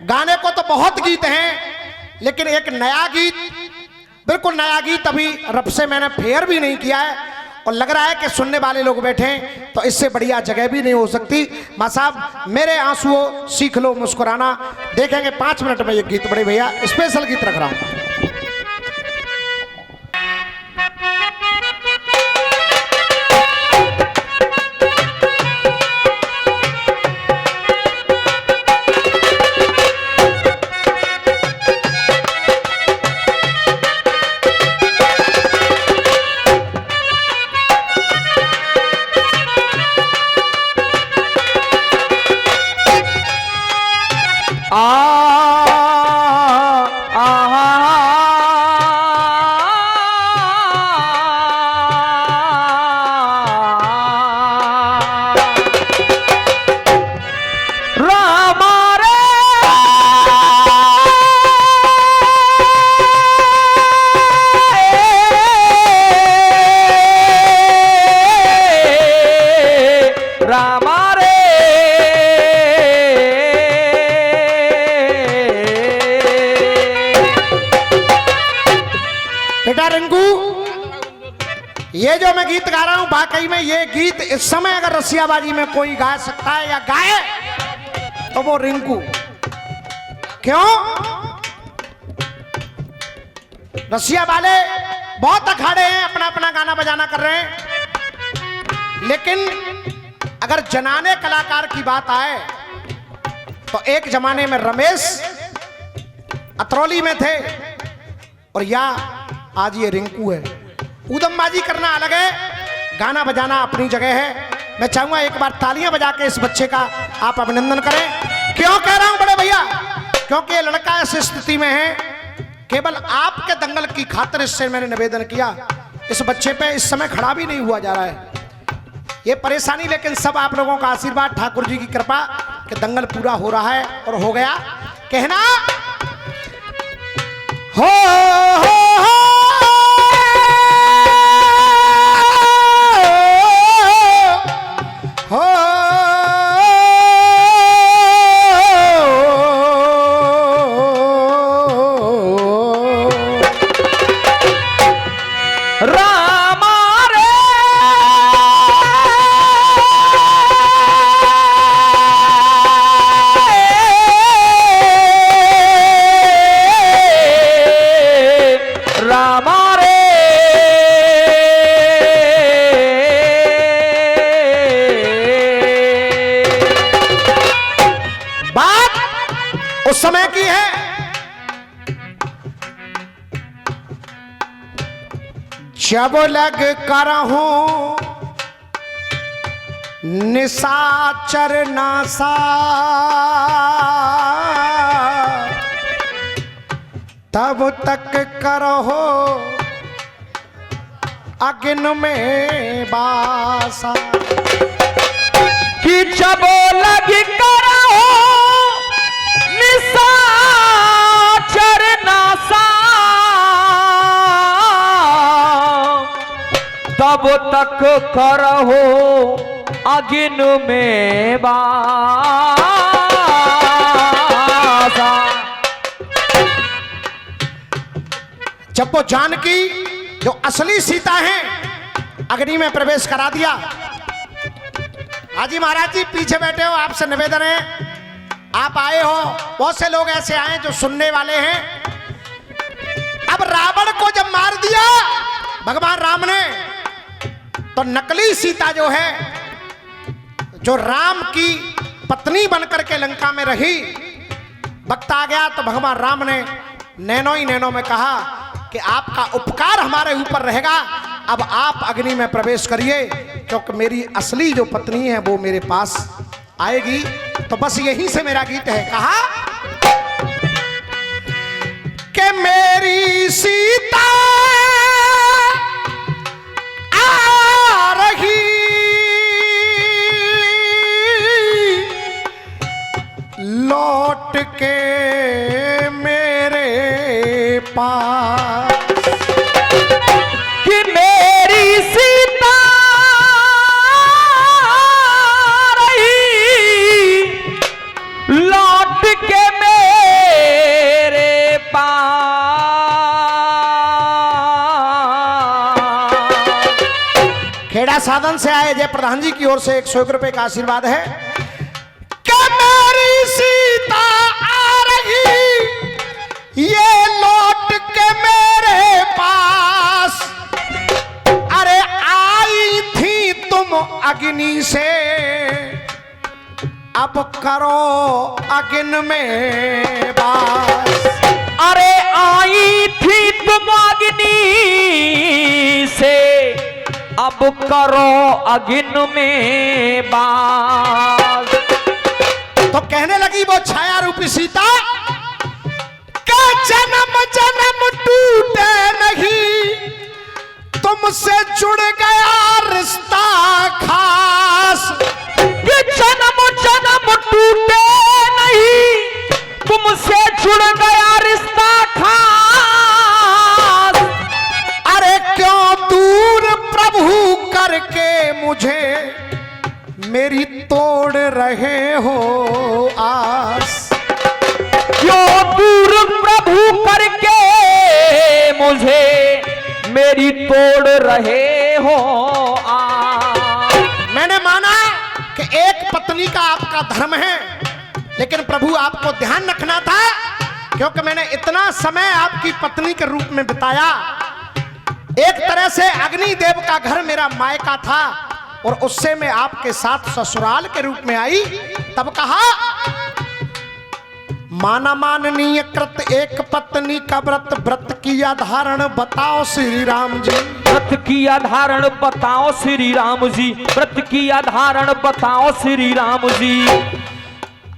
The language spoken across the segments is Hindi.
गाने को तो बहुत गीत हैं, लेकिन एक नया गीत, बिल्कुल नया गीत अभी रब से मैंने फेयर भी नहीं किया है और लग रहा है कि सुनने वाले लोग बैठे हैं तो इससे बढ़िया जगह भी नहीं हो सकती। मां साहब मेरे आंसुओं सीख लो मुस्कुराना, देखेंगे 5 मिनट में ये गीत। बड़े भैया स्पेशल गीत रख रहा हूं। ये जो मैं गीत गा रहा हूं वाकई में ये गीत इस समय अगर रसियाबाजी में कोई गा सकता है या गाए तो वो रिंकू। क्यों? रसिया वाले बहुत अखाड़े हैं, अपना अपना गाना बजाना कर रहे हैं, लेकिन अगर जनाने कलाकार की बात आए तो एक जमाने में रमेश अतरौली में थे और या आज ये रिंकू है। ऊधमबाजी करना अलग है, गाना बजाना अपनी जगह है। मैं चाहूंगा एक बार तालियां बजा के इस बच्चे का आप अभिनंदन करें। क्यों कह रहा हूं बड़े भैया? क्योंकि ये लड़का ऐसी स्थिति में है, केवल आपके दंगल की खातिर इससे मैंने निवेदन किया। इस बच्चे पे इस समय खड़ा भी नहीं हुआ जा रहा है, ये परेशानी, लेकिन सब आप लोगों का आशीर्वाद, ठाकुर जी की कृपा कि दंगल पूरा हो रहा है और हो गया। कहना हो उस समय की है। जब लग कर हूं निशाचर नासा, तब तक करो अग्नि में बासा। कि जब लग कर चरनासा, तब तक करहो अगिन में बासा। जब वो जानकी जो असली सीता है अग्नि में प्रवेश करा दिया। हाजी महाराज जी पीछे बैठे हो, आपसे निवेदन है, आप आए हो, बहुत से लोग ऐसे आए जो सुनने वाले हैं। अब रावण को जब मार दिया भगवान राम ने, तो नकली सीता जो है, जो राम की पत्नी बनकर के लंका में रही, वक्त आ गया तो भगवान राम ने नैनो ही नैनो में कहा कि आपका उपकार हमारे ऊपर रहेगा, अब आप अग्नि में प्रवेश करिए, क्योंकि मेरी असली जो पत्नी है वो मेरे पास आएगी। तो बस यहीं से मेरा गीत है। कहा कि मेरी सीता आ रही, लौट के मेरे पास, कि मेरी सीता रही लौट के मेरे साधन से आए जय प्रधान जी की ओर से 101 रुपए का आशीर्वाद है कि मेरी सीता आ रही ये लौट के मेरे पास। अरे आई थी तुम अग्नि से, अब करो अग्नि में बास। अरे आई थी तुम अग्नि से, अब करो अग्नि में बास। तो कहने लगी वो छाया रूपी सीता का जन्म जन्म टूटे नहीं, तुमसे जुड़ गया रिश्ता खास। कि जन्म जन्म टूटे नहीं, तुमसे जुड़ गया रिश्ता खास। अरे क्यों दूर प्रभु करके मुझे मेरी तोड़ रहे हो आस। क्यों दूर प्रभु करके मुझे मेरी तोड़ रहे हो आस। मैंने माना कि एक पत्नी का आपका धर्म है, लेकिन प्रभु आपको ध्यान रखना था, क्योंकि मैंने इतना समय आपकी पत्नी के रूप में बिताया। एक तरह से अग्निदेव का घर मेरा मायका था, और उससे मैं आपके साथ ससुराल के रूप में आई। तब कहा माना माननीय कृत एक पत्नी का व्रत, व्रत की धारण बताओ श्री राम जी। व्रत की धारण बताओ श्री राम जी, व्रत की धारण बताओ श्री राम जी।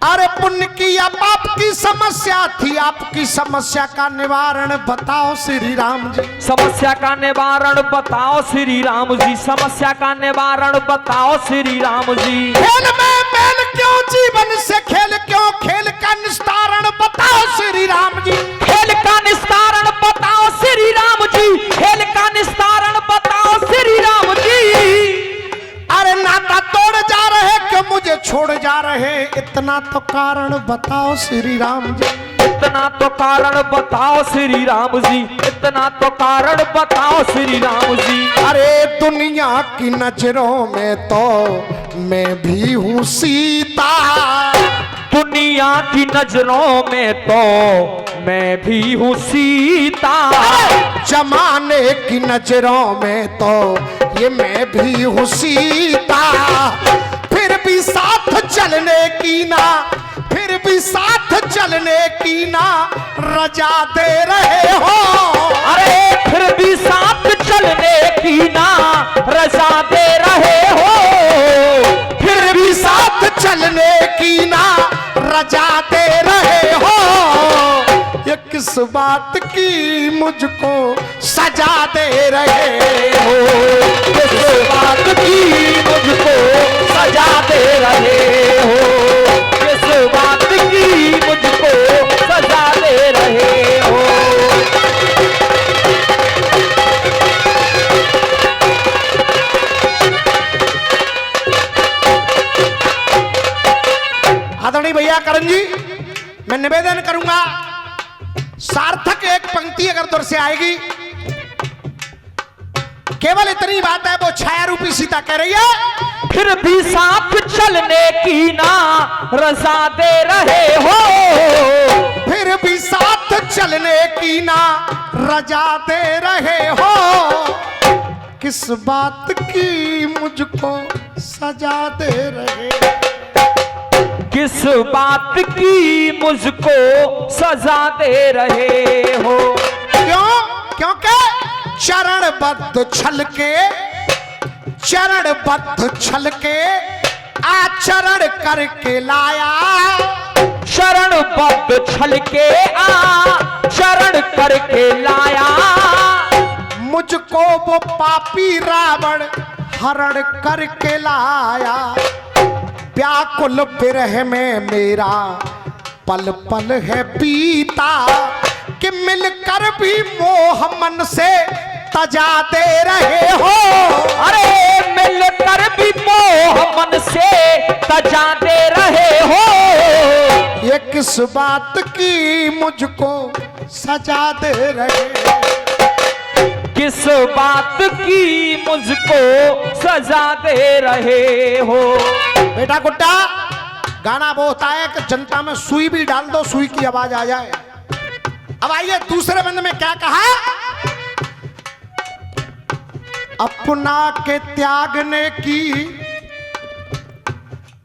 अरे पुण्य की या पाप की समस्या थी, आपकी समस्या का निवारण बताओ श्री राम जी। समस्या का निवारण बताओ श्री राम जी, समस्या का निवारण बताओ श्री राम जी। खेल में मेल क्यों, जीवन से खेल क्यों, खेल का निस्तारण बताओ श्री राम जी। खेल का निस्तारण बताओ श्री राम जी, खेल का निस्तारण बताओ श्री राम जी। अरे नाता तोड़ जा रहे क्यों, मुझे छोड़ जा रहे, इतना तो कारण बताओ श्री राम जी। इतना तो कारण बताओ श्री राम जी, इतना तो कारण बताओ श्री राम जी। अरे दुनिया की नजरों में तो मैं भी हूँ सीता, दुनिया की नजरों में तो मैं भी हूँ सीता। जमाने की नजरों में तो ये मैं भी हूँ सीता। फिर भी साथ चलने की ना, फिर भी साथ चलने की ना रजा दे रहे हो। अरे फिर भी साथ चलने की ना रजा दे रहे हो। फिर भी साथ चलने की ना रजा दे रहे हो। ये किस बात की मुझको सजा दे रहे हो, किस बात की मुझको सजा दे रहे हो, किस बात की मुझको सजा दे रहे हो। आदरणीय भैया करण जी, मैं निवेदन करूंगा, सार्थक एक पंक्ति अगर दूर से आएगी, केवल इतनी बात है, वो छाया रूपी सीता कह रही है फिर भी साथ चलने की ना रजा दे रहे हो। फिर भी साथ चलने की ना रजा दे रहे हो। किस बात की मुझको सजा दे रहे हो, किस बात की मुझको सजा दे रहे हो। क्यों? क्योंकि चरणबद्ध छल के, चरणबद्ध छल के आचरण करके लाया। शरणबद्ध छल के आचरण करके लाया। मुझको वो पापी रावण हरण करके लाया। व्याकुल विरह में मेरा पल पल है बीता, कि मिलकर भी मोह मन से तजा दे रहे हो। अरे मिलकर भी मोह मन से तजा दे रहे हो। ये किस बात की मुझको सजा दे रहे हो, किस बात की मुझको सजा दे रहे हो। बेटा गुड्डा, गाना वो होता है कि जनता में सुई भी डाल दो, सुई की आवाज आ जाए। अब आइए दूसरे बंद में क्या कहा, अपना के त्यागने की,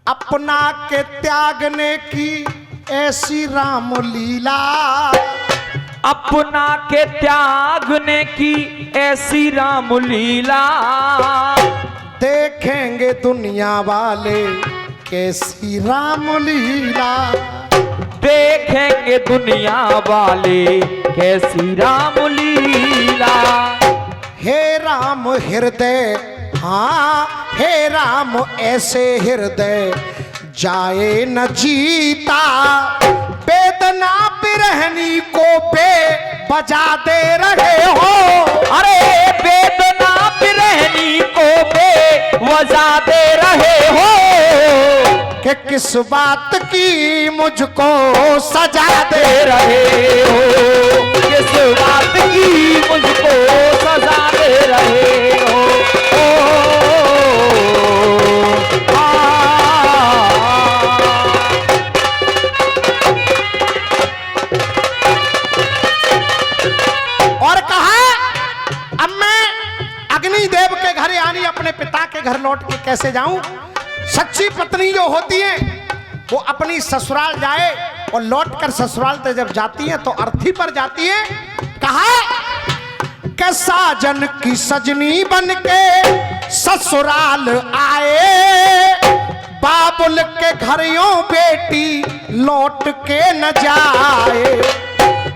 अपना के त्यागने की ऐसी राम लीला, अपना के त्यागने की ऐसी राम लीला, देखेंगे दुनिया वाले कैसी राम लीला, देखेंगे दुनिया वाले कैसी राम लीला। हे राम हृदय, हाँ हे राम ऐसे हृदय जाए न जीता, वेदना बिरहनी को बजा दे रहे हो। अरे वेदना बिरहनी को वजा दे रहे हो, कि किस बात की मुझको सजा दे रहे हो, किस बात की मुझको सजा दे रहे हो। और कहा, अब मैं अग्निदेव के घर यानी अपने पिता के घर लौट के कैसे जाऊं। सच्ची पत्नी जो होती है वो अपनी ससुराल जाए और लौटकर ससुराल से जब जाती है तो अर्थी पर जाती है। कहा कि साजन की सजनी बन के ससुराल आए, बाबुल के घर यूं बेटी लौट के न जाए,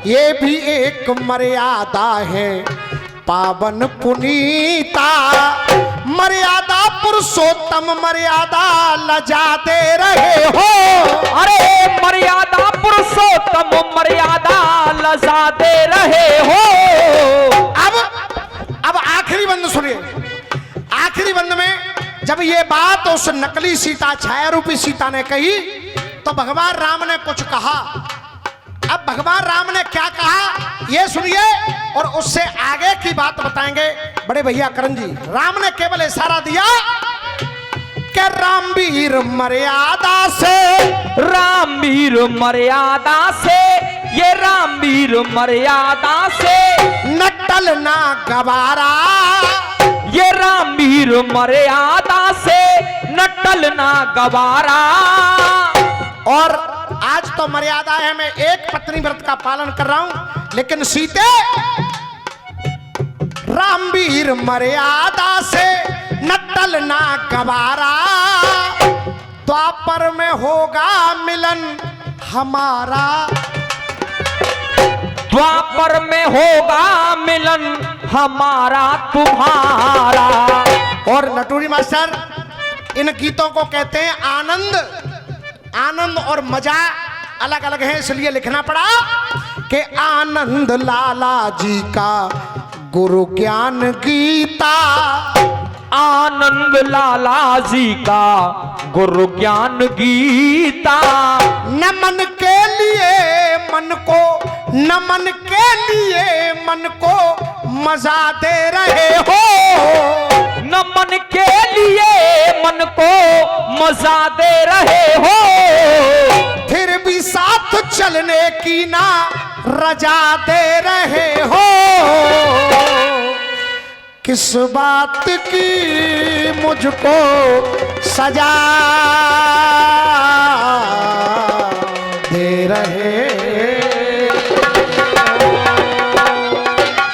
ये भी एक मर्यादा है पावन पुनीता, मर्यादा पुरुषोत्तम मर्यादा लजा दे रहे हो। अरे मर्यादा पुरुषोत्तम मर्यादा लजा दे रहे हो। अब आखिरी बंद सुनिए, आखिरी बंद में जब ये बात उस नकली सीता, छाया रूपी सीता ने कही तो भगवान राम ने कुछ कहा। अब भगवान राम ने क्या कहा ये सुनिए और उससे आगे की बात बताएंगे बड़े भैया करण जी। राम ने केवल इशारा दिया कि रामवीर मर्यादा से, रामवीर मर्यादा से, ये रामवीर मर्यादा से न टलना गवारा, ये रामवीर मर्यादा से न टलना गवारा। और आज तो मर्यादा है मैं एक पत्नी व्रत का पालन कर रहा हूं, लेकिन सीते रामवीर मर्यादा से न टलना गवारा, द्वापर में होगा मिलन हमारा, द्वापर में होगा मिलन हमारा तुम्हारा। और नटूरी मास्टर इन गीतों को कहते हैं आनंद। आनंद और मजा अलग अलग है, इसलिए लिखना पड़ा कि आनंद लाला जी का गुरु ज्ञान गीता, आनंद लाला जी का गुरु ज्ञान गीता, नमन के लिए मन को, नमन के लिए मन को मजा दे रहे हो, नमन के लिए मन को मजा दे रहे हो, फिर भी साथ चलने की ना रजा दे रहे हो, किस बात की मुझको सजा दे रहे